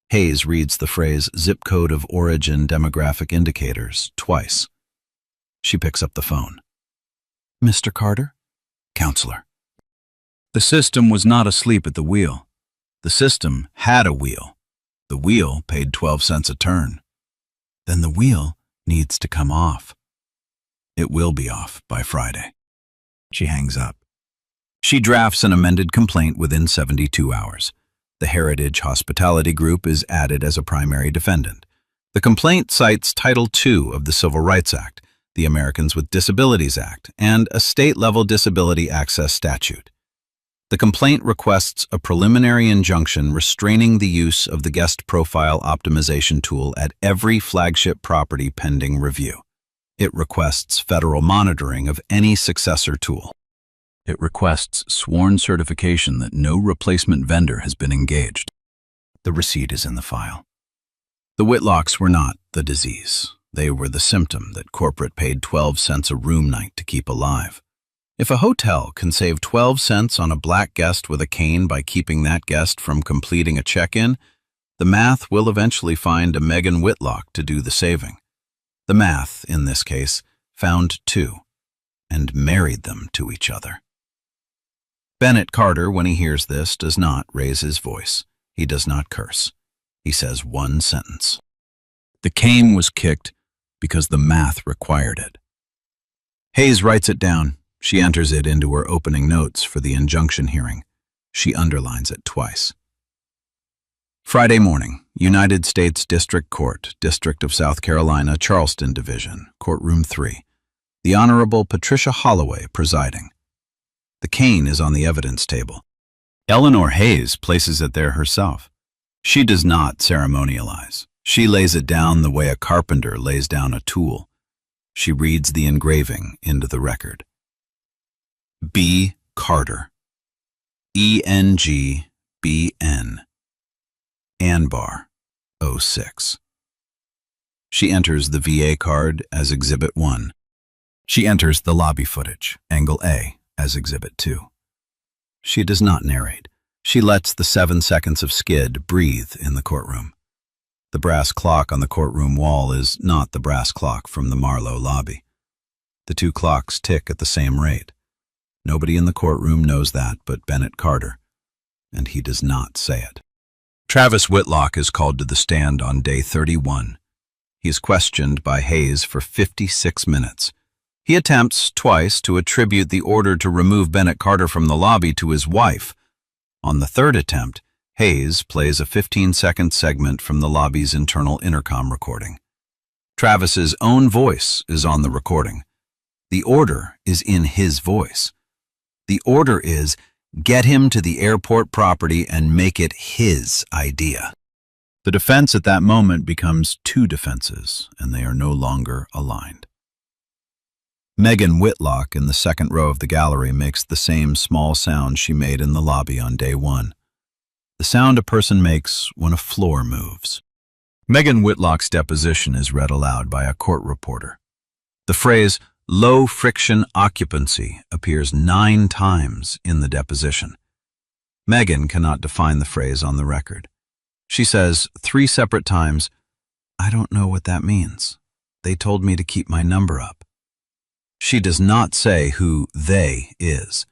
Hayes reads the phrase zip code of origin demographic indicators twice. She picks up the phone. "Mr. Carter?" "Counselor." The system was not asleep at the wheel. The system had a wheel. The wheel paid 12 cents a turn. Then the wheel needs to come off. It will be off by Friday. She hangs up. She drafts an amended complaint within 72 hours. The Heritage Hospitality Group is added as a primary defendant. The complaint cites Title II of the Civil Rights Act, the Americans with Disabilities Act, and a state-level disability access statute. The complaint requests a preliminary injunction restraining the use of the guest profile optimization tool at every flagship property pending review. It requests federal monitoring of any successor tool. It requests sworn certification that no replacement vendor has been engaged. The receipt is in the file. The Whitlocks were not the disease. They were the symptom that corporate paid 12 cents a room night to keep alive. If a hotel can save 12 cents on a black guest with a cane by keeping that guest from completing a check-in, the math will eventually find a Megan Whitlock to do the saving. The math, in this case, found two and married them to each other. Bennett Carter, when he hears this, does not raise his voice. He does not curse. He says one sentence. The cane was kicked because the math required it. Hayes writes it down. She enters it into her opening notes for the injunction hearing. She underlines it twice. Friday morning, United States District Court, District of South Carolina, Charleston Division, Courtroom 3. The Honorable Patricia Holloway presiding. The cane is on the evidence table. Eleanor Hayes places it there herself. She does not ceremonialize. She lays it down the way a carpenter lays down a tool. She reads the engraving into the record. B. Carter, ENGBN, Anbar, 06. She enters the VA card as Exhibit 1. She enters the lobby footage, Angle A, as Exhibit 2. She does not narrate. She lets the 7 seconds of skid breathe in the courtroom. The brass clock on the courtroom wall is not the brass clock from the Marlowe lobby. The two clocks tick at the same rate. Nobody in the courtroom knows that but Bennett Carter, and he does not say it. Travis Whitlock is called to the stand on day 31. He is questioned by Hayes for 56 minutes. He attempts twice to attribute the order to remove Bennett Carter from the lobby to his wife. On the third attempt, Hayes plays a 15-second segment from the lobby's internal intercom recording. Travis's own voice is on the recording. The order is in his voice. The order is, get him to the airport property and make it his idea. The defense at that moment becomes two defenses, and they are no longer aligned. Megan Whitlock in the second row of the gallery makes the same small sound she made in the lobby on day 1. The sound a person makes when a floor moves. Megan Whitlock's deposition is read aloud by a court reporter. The phrase, low-friction occupancy, appears 9 times in the deposition. Megan cannot define the phrase on the record. She says 3 separate times, "I don't know what that means. They told me to keep my number up." She does not say who "they" is.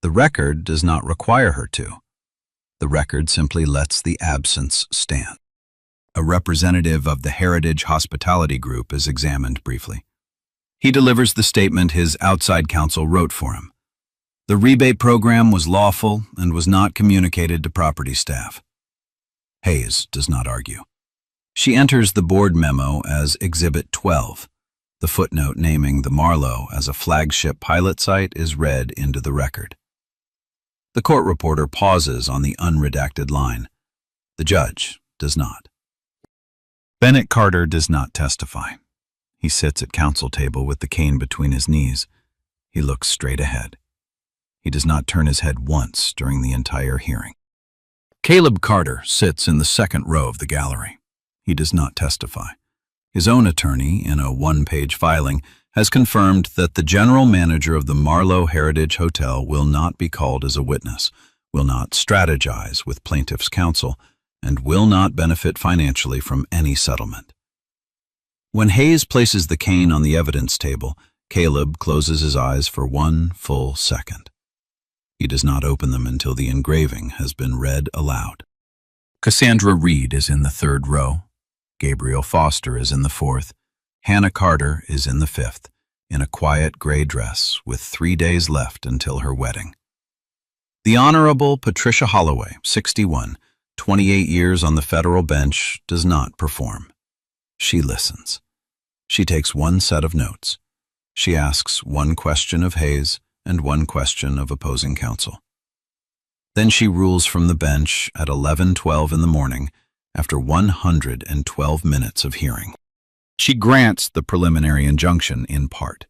The record does not require her to. The record simply lets the absence stand. A representative of the Heritage Hospitality Group is examined briefly. He delivers the statement his outside counsel wrote for him. The rebate program was lawful and was not communicated to property staff. Hayes does not argue. She enters the board memo as Exhibit 12. The footnote naming the Marlowe as a flagship pilot site is read into the record. The court reporter pauses on the unredacted line. The judge does not. Bennett Carter does not testify. He sits at counsel table with the cane between his knees. He looks straight ahead. He does not turn his head once during the entire hearing. Caleb Carter sits in the second row of the gallery. He does not testify. His own attorney, in a 1-page filing, has confirmed that the general manager of the Marlowe Heritage Hotel will not be called as a witness, will not strategize with plaintiff's counsel, and will not benefit financially from any settlement. When Hayes places the cane on the evidence table, Caleb closes his eyes for 1 full second. He does not open them until the engraving has been read aloud. Cassandra Reed is in the third row. Gabriel Foster is in the fourth. Hannah Carter is in the fifth, in a quiet gray dress with 3 days left until her wedding. The Honorable Patricia Holloway, 61, 28 years on the federal bench, does not perform. She listens. She takes one set of notes. She asks one question of Hayes and one question of opposing counsel. Then she rules from the bench at 11:12 in the morning after 112 minutes of hearing. She grants the preliminary injunction in part.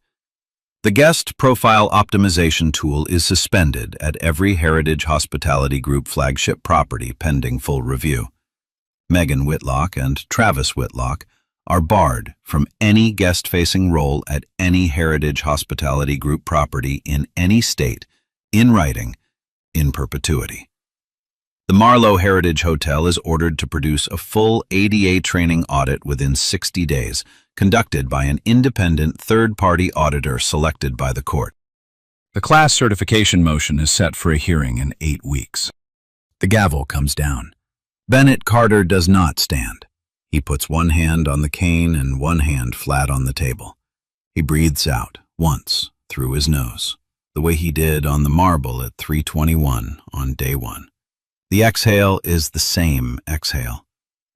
The guest profile optimization tool is suspended at every Heritage Hospitality Group flagship property pending full review. Megan Whitlock and Travis Whitlock are barred from any guest-facing role at any Heritage Hospitality Group property in any state, in writing, in perpetuity. The Marlowe Heritage Hotel is ordered to produce a full ADA training audit within 60 days, conducted by an independent third-party auditor selected by the court. The class certification motion is set for a hearing in 8 weeks. The gavel comes down. Bennett Carter does not stand. He puts one hand on the cane and one hand flat on the table. He breathes out, once, through his nose, the way he did on the marble at 3:21 on day 1. The exhale is the same exhale.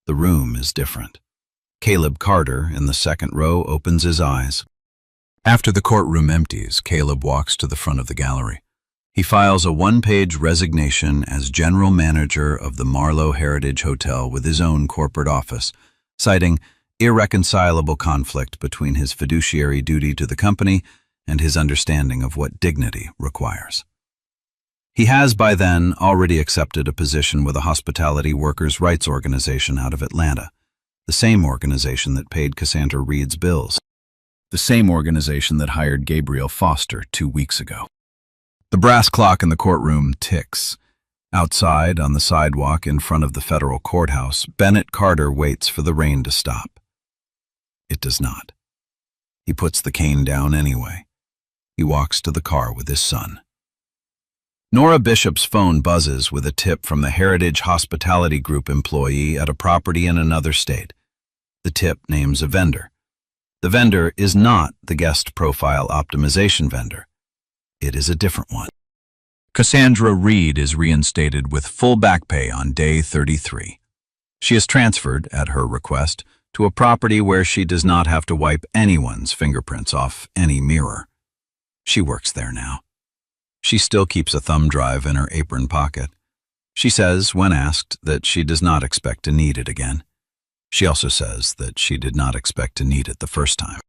The room is different. Caleb Carter, in the second row, opens his eyes. After the courtroom empties, Caleb walks to the front of the gallery. He files a one-page resignation as general manager of the Marlowe Heritage Hotel with his own corporate office, citing irreconcilable conflict between his fiduciary duty to the company and his understanding of what dignity requires. He has by then already accepted a position with a hospitality workers' rights organization out of Atlanta, the same organization that paid Cassandra Reed's bills, the same organization that hired Gabriel Foster 2 weeks ago. The brass clock in the courtroom ticks. Outside, on the sidewalk in front of the federal courthouse, Bennett Carter waits for the rain to stop. It does not. He puts the cane down anyway. He walks to the car with his son. Nora Bishop's phone buzzes with a tip from the Heritage Hospitality Group employee at a property in another state. The tip names a vendor. The vendor is not the guest profile optimization vendor. It is a different one. Cassandra Reed is reinstated with full back pay on day 33. She is transferred, at her request, to a property where she does not have to wipe anyone's fingerprints off any mirror. She works there now. She still keeps a thumb drive in her apron pocket. She says, when asked, that she does not expect to need it again. She also says that she did not expect to need it the first time.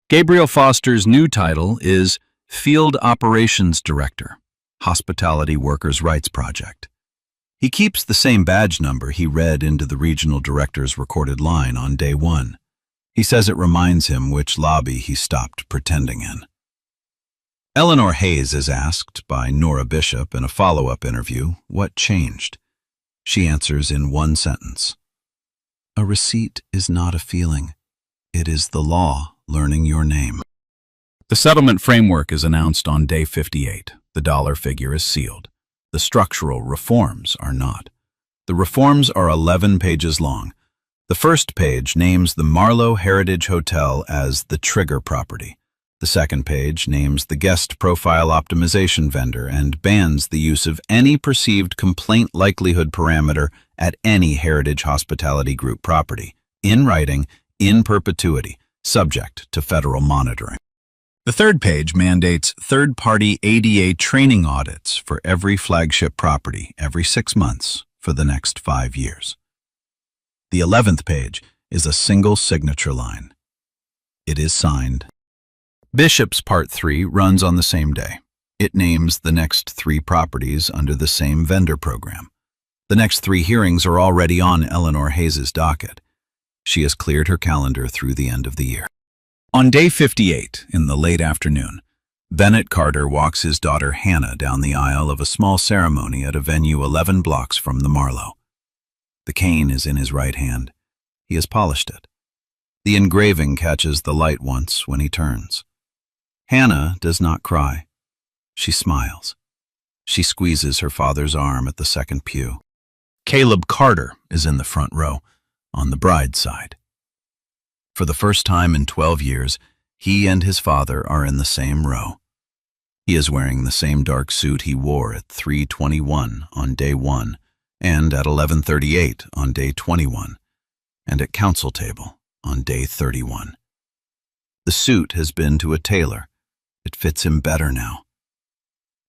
Gabriel Foster's new title is Field Operations Director, Hospitality Workers' Rights Project. He keeps the same badge number he read into the regional director's recorded line on day 1. He says it reminds him which lobby he stopped pretending in. Eleanor Hayes is asked by Nora Bishop in a follow-up interview what changed. She answers in one sentence. A receipt is not a feeling. It is the law learning your name. The settlement framework is announced on day 58. The dollar figure is sealed. The structural reforms are not. The reforms are 11 pages long. The first page names the Marlowe Heritage Hotel as the trigger property. The second page names the guest profile optimization vendor and bans the use of any perceived complaint likelihood parameter at any Heritage Hospitality Group property, in writing, in perpetuity, subject to federal monitoring. The third page mandates third-party ADA training audits for every flagship property every 6 months for the next 5 years. The 11th page is a single signature line. It is signed. Bishop's Part 3 runs on the same day. It names the next 3 properties under the same vendor program. The next 3 hearings are already on Eleanor Hayes' docket. She has cleared her calendar through the end of the year. On day 58, in the late afternoon, Bennett Carter walks his daughter Hannah down the aisle of a small ceremony at a venue 11 blocks from the Marlowe. The cane is in his right hand. He has polished it. The engraving catches the light once when he turns. Hannah does not cry. She smiles. She squeezes her father's arm at the second pew. Caleb Carter is in the front row, on the bride's side. For the first time in 12 years, he and his father are in the same row. He is wearing the same dark suit he wore at 3:21 on day 1, and at 11:38 on day 21, and at council table on day 31. The suit has been to a tailor. It fits him better now.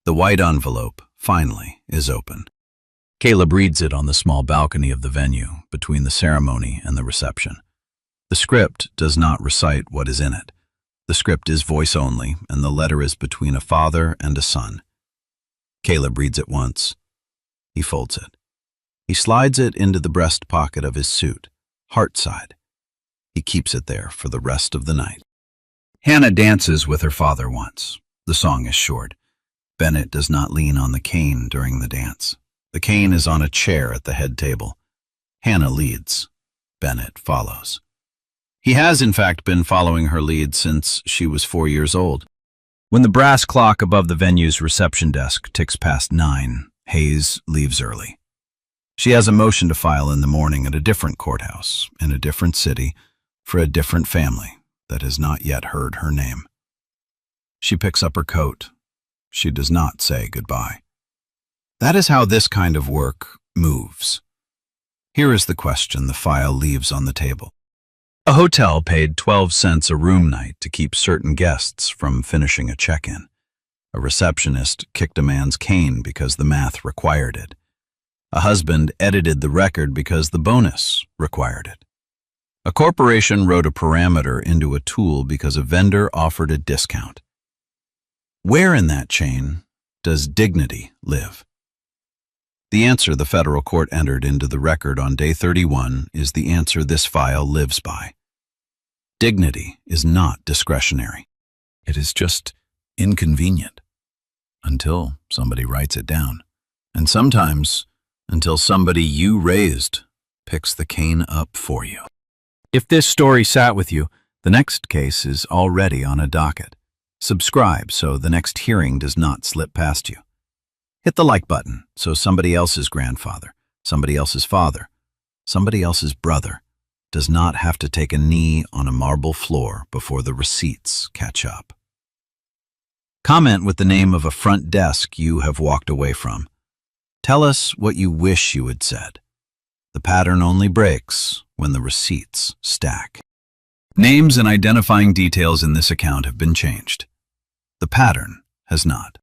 The white envelope, finally, is open. Caleb reads it on the small balcony of the venue, between the ceremony and the reception. The script does not recite what is in it. The script is voice only, and the letter is between a father and a son. Caleb reads it once. He folds it. He slides it into the breast pocket of his suit, heart side. He keeps it there for the rest of the night. Hannah dances with her father once. The song is short. Bennett does not lean on the cane during the dance. The cane is on a chair at the head table. Hannah leads. Bennett follows. He has, in fact, been following her lead since she was 4 years old. When the brass clock above the venue's reception desk ticks past 9, Hayes leaves early. She has a motion to file in the morning at a different courthouse, in a different city, for a different family that has not yet heard her name. She picks up her coat. She does not say goodbye. That is how this kind of work moves. Here is the question the file leaves on the table. A hotel paid 12 cents a room night to keep certain guests from finishing a check-in. A receptionist kicked a man's cane because the math required it. A husband edited the record because the bonus required it. A corporation wrote a parameter into a tool because a vendor offered a discount. Where in that chain does dignity live? The answer the federal court entered into the record on day 31 is the answer this file lives by. Dignity is not discretionary. It is just inconvenient. Until somebody writes it down. And sometimes until somebody you raised picks the cane up for you. If this story sat with you, the next case is already on a docket. Subscribe so the next hearing does not slip past you. Hit the like button so somebody else's grandfather, somebody else's father, somebody else's brother does not have to take a knee on a marble floor before the receipts catch up. Comment with the name of a front desk you have walked away from. Tell us what you wish you had said. The pattern only breaks when the receipts stack. Names and identifying details in this account have been changed. The pattern has not.